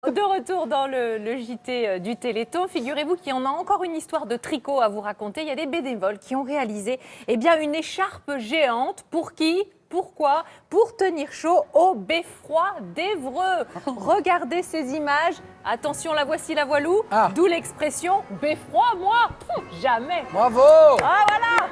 De retour dans le JT du Téléthon, figurez-vous qu'il y en a encore une histoire de tricot à vous raconter. Il y a des bénévoles qui ont réalisé une écharpe géante. Pour qui ? Pourquoi ? Pour tenir chaud au beffroi d'Évreux. Regardez ces images. Attention, la voici la voilou. D'où l'expression « beffroi, moi, jamais ». Bravo. Ah voilà.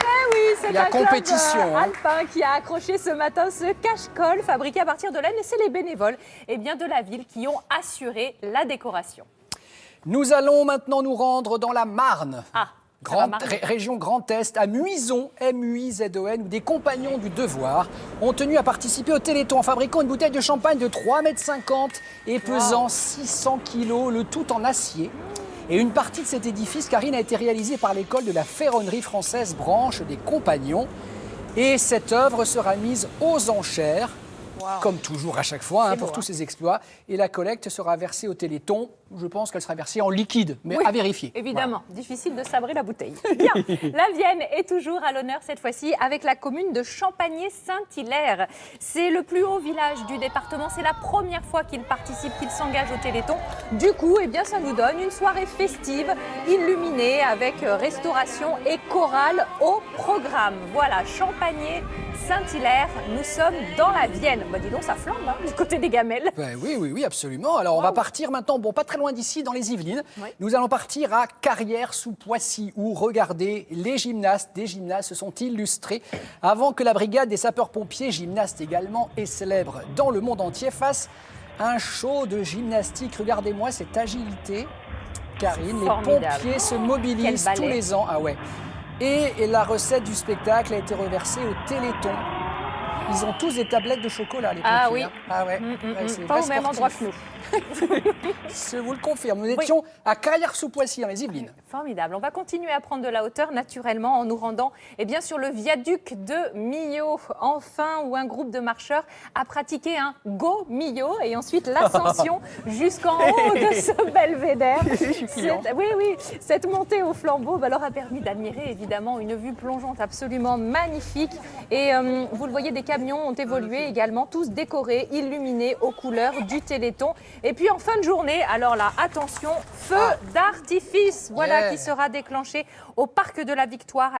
Eh oui, c'est la un club compétition, alpin qui a accroché ce matin ce cache-colle fabriqué à partir de laine. Et c'est les bénévoles de la ville qui ont assuré la décoration. Nous allons maintenant nous rendre dans la Marne. Région Grand Est, à Muison, M-U-I-Z-O-N, où des compagnons du devoir ont tenu à participer au Téléthon en fabriquant une bouteille de champagne de 3,50 m et pesant 600 kg, le tout en acier. Et une partie de cet édifice, Karine, a été réalisée par l'école de la ferronnerie française branche des compagnons. Et cette œuvre sera mise aux enchères, comme toujours à chaque fois, pour tous ces exploits. Et la collecte sera versée au Téléthon. Je pense qu'elle sera versée en liquide, mais à vérifier. Évidemment, difficile de sabrer la bouteille. Bien, la Vienne est toujours à l'honneur cette fois-ci avec la commune de Champagné-Saint-Hilaire. C'est le plus haut village du département. C'est la première fois qu'il participe, qu'il s'engage au Téléthon. Du coup, ça nous donne une soirée festive, illuminée avec restauration et chorale au programme. Voilà, Champagné-Saint-Hilaire, nous sommes dans la Vienne. Dis donc, ça flambe du côté des gamelles. Oui, absolument. Alors, on va partir maintenant, pas très loin d'ici, dans les Yvelines. Nous allons partir à Carrières-sous-Poissy, où, regardez, des gymnastes se sont illustrés avant que la brigade des sapeurs-pompiers, gymnastes également et célèbres dans le monde entier, fasse un show de gymnastique. Regardez-moi cette agilité. Karine, les pompiers se mobilisent tous les ans. Et la recette du spectacle a été reversée au Téléthon. Ils ont tous des tablettes de chocolat, les pompiers. Pas au même endroit que nous. Je vous le confirme. Nous étions à Carrières-sous-Poissy, dans les Yvelines. Formidable. On va continuer à prendre de la hauteur naturellement en nous rendant sur le viaduc de Millau. Enfin, où un groupe de marcheurs a pratiqué un Go Millau et ensuite l'ascension jusqu'en haut de ce belvédère. Cette montée au flambeau leur a permis d'admirer évidemment une vue plongeante absolument magnifique. Et vous le voyez, des camions ont évolué également, tous décorés, illuminés aux couleurs du Téléthon. Et puis en fin de journée, alors là, attention, feu d'artifice, qui sera déclenché au Parc de la Victoire